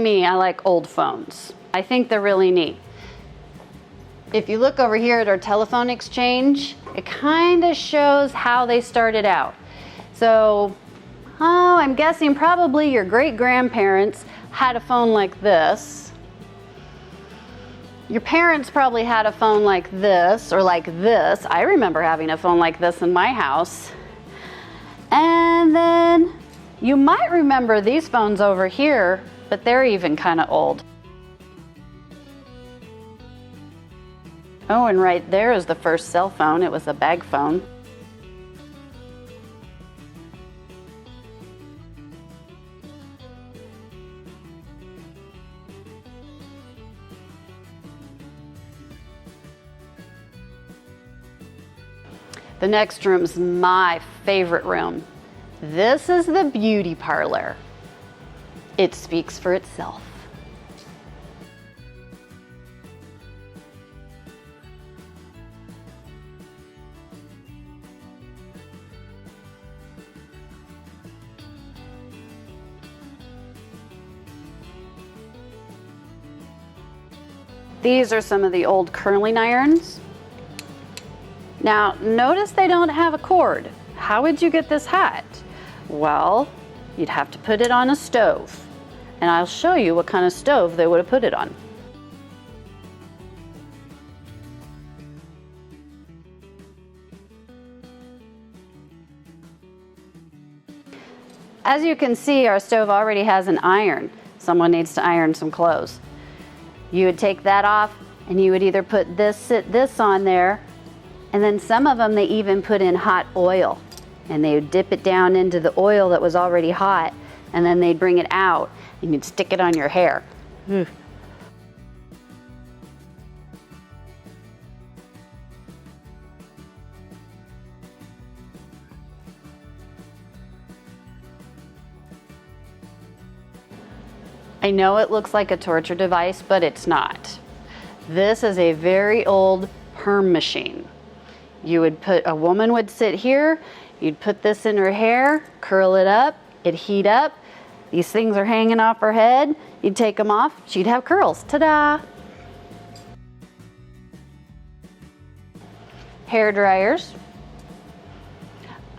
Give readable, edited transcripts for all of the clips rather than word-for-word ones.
me, I like old phones. I think they're really neat. If you look over here at our telephone exchange, it kind of shows how they started out. So, I'm guessing probably your great-grandparents had a phone like this. Your parents probably had a phone like this or like this. I remember having a phone like this in my house. And then you might remember these phones over here, but they're even kind of old. Oh, and right there is the first cell phone. It was a bag phone. The next room is my favorite room. This is the beauty parlor. It speaks for itself. These are some of the old curling irons. Now, notice they don't have a cord. How would you get this hot? Well, you'd have to put it on a stove. And I'll show you what kind of stove they would have put it on. As you can see, our stove already has an iron. Someone needs to iron some clothes. You would take that off and you would either put this on there, and then some of them they even put in hot oil, and they would dip it down into the oil that was already hot, and then they'd bring it out and you'd stick it on your hair. I know it looks like a torture device, but it's not. This is a very old perm machine. A woman would sit here, you'd put this in her hair, curl it up, it'd heat up. These things are hanging off her head. You'd take them off, she'd have curls. Ta-da! Hair dryers.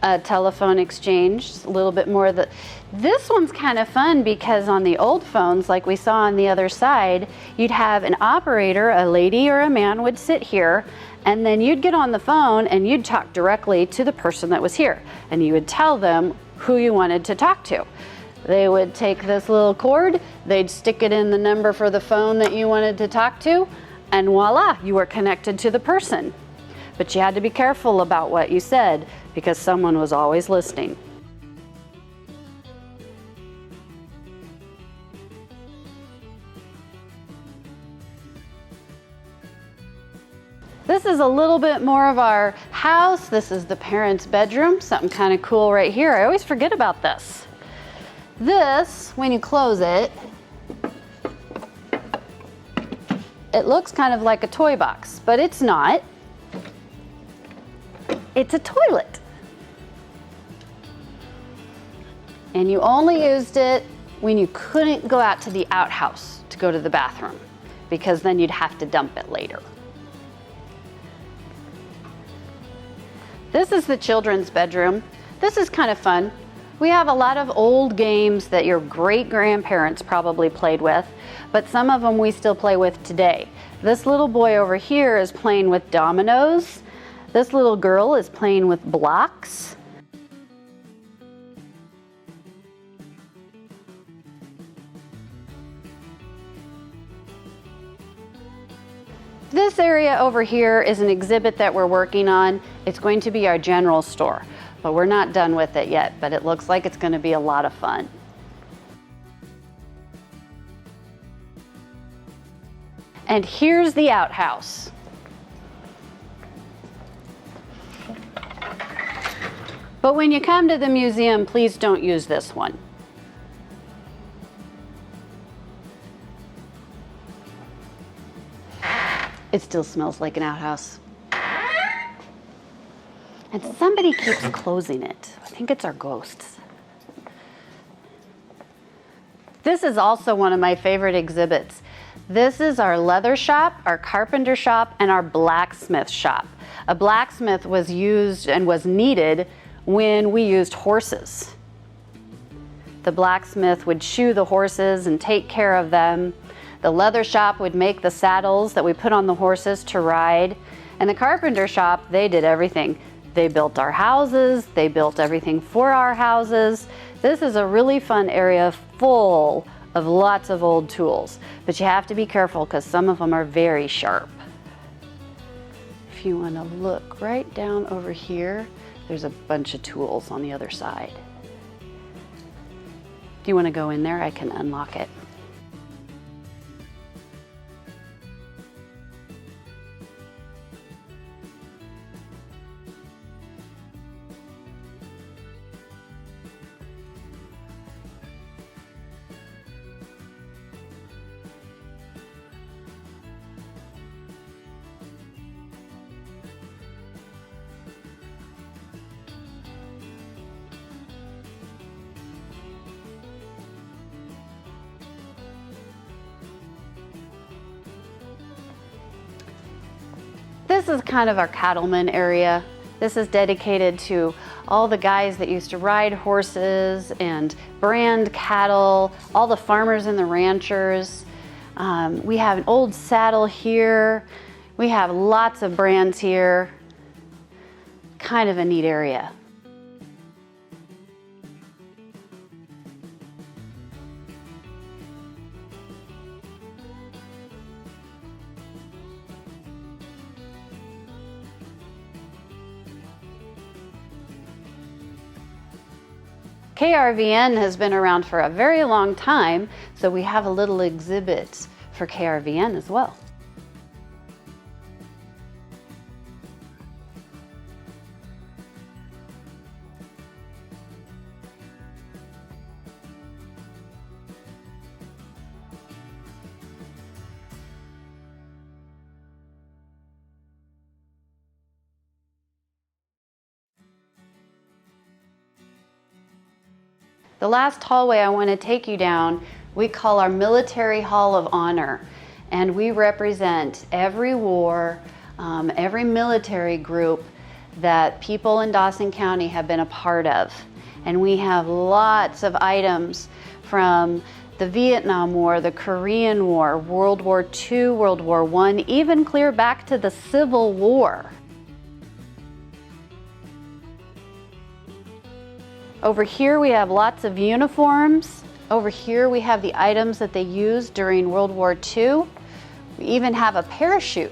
A telephone exchange, a little bit more of the... This one's kind of fun because on the old phones, like we saw on the other side, you'd have an operator, a lady or a man would sit here, and then you'd get on the phone and you'd talk directly to the person that was here, and you would tell them who you wanted to talk to. They would take this little cord, they'd stick it in the number for the phone that you wanted to talk to, and voila, you were connected to the person. But you had to be careful about what you said because someone was always listening. This is a little bit more of our house. This is the parents' bedroom, something kind of cool right here. I always forget about this. This, when you close it, it looks kind of like a toy box, but it's not. It's a toilet. And you only used it when you couldn't go out to the outhouse to go to the bathroom, because then you'd have to dump it later. This is the children's bedroom. This is kind of fun. We have a lot of old games that your great-grandparents probably played with, but some of them we still play with today. This little boy over here is playing with dominoes. This little girl is playing with blocks. This area over here is an exhibit that we're working on. It's going to be our general store, but we're not done with it yet, but it looks like it's going to be a lot of fun. And here's the outhouse. But when you come to the museum, please don't use this one. It still smells like an outhouse. And somebody keeps closing it. I think it's our ghosts. This is also one of my favorite exhibits. This is our leather shop, our carpenter shop, and our blacksmith shop. A blacksmith was used and was needed when we used horses. The blacksmith would shoe the horses and take care of them. The leather shop would make the saddles that we put on the horses to ride. And the carpenter shop, they did everything. They built our houses, they built everything for our houses. This is a really fun area full of lots of old tools, but you have to be careful because some of them are very sharp. If you want to look right down over here, there's a bunch of tools on the other side. Do you want to go in there? I can unlock it. This is kind of our cattleman area. This is dedicated to all the guys that used to ride horses and brand cattle, all the farmers and the ranchers. We have an old saddle here. We have lots of brands here. Kind of a neat area. KRVN has been around for a very long time, so we have a little exhibit for KRVN as well. The last hallway I want to take you down, we call our Military Hall of Honor. And we represent every war, every military group that people in Dawson County have been a part of. And we have lots of items from the Vietnam War, the Korean War, World War II, World War I, even clear back to the Civil War. Over here we have lots of uniforms. Over here we have the items that they used during World War II. We even have a parachute.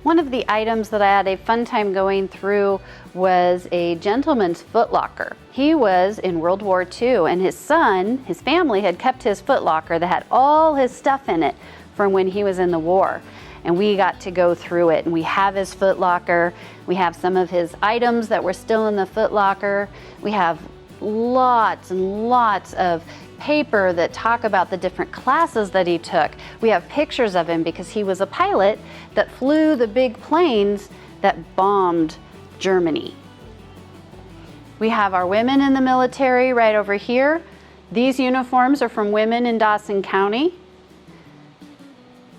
One of the items that I had a fun time going through was a gentleman's footlocker. He was in World War II, and his son, his family had kept his footlocker that had all his stuff in it from when he was in the war. And we got to go through it, and we have his footlocker. We have some of his items that were still in the footlocker. We have lots and lots of paper that talk about the different classes that he took. We have pictures of him because he was a pilot that flew the big planes that bombed Germany. We have our women in the military right over here. These uniforms are from women in Dawson County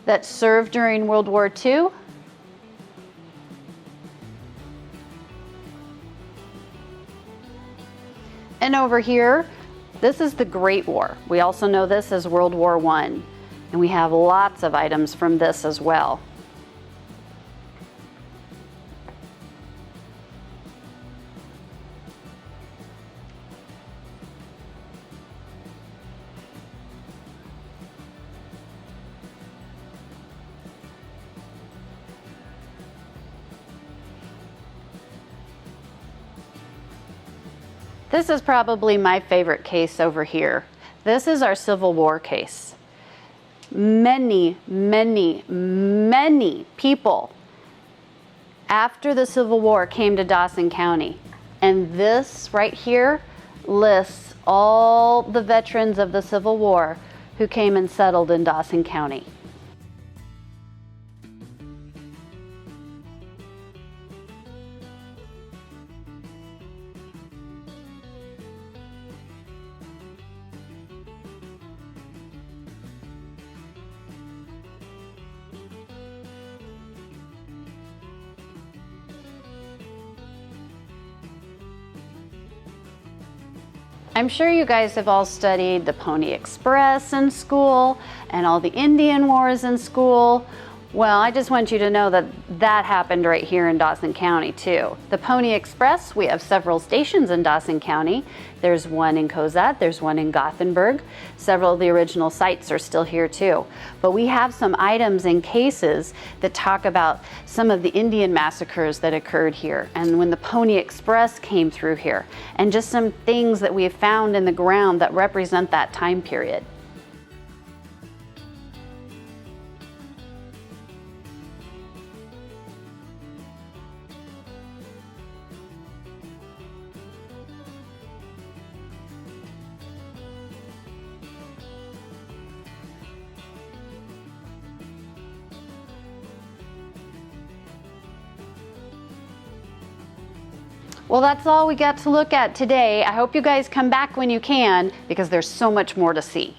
that served during World War II. And over here, this is the Great War. We also know this as World War I, and we have lots of items from this as well. This is probably my favorite case over here. This is our Civil War case. Many, many, many people after the Civil War came to Dawson County. And this right here lists all the veterans of the Civil War who came and settled in Dawson County. I'm sure you guys have all studied the Pony Express in school and all the Indian Wars in school. Well, I just want you to know that that happened right here in Dawson County too. The Pony Express, we have several stations in Dawson County. There's one in Cozad, there's one in Gothenburg. Several of the original sites are still here too. But we have some items and cases that talk about some of the Indian massacres that occurred here and when the Pony Express came through here, and just some things that we have found in the ground that represent that time period. Well, that's all we got to look at today. I hope you guys come back when you can because there's so much more to see.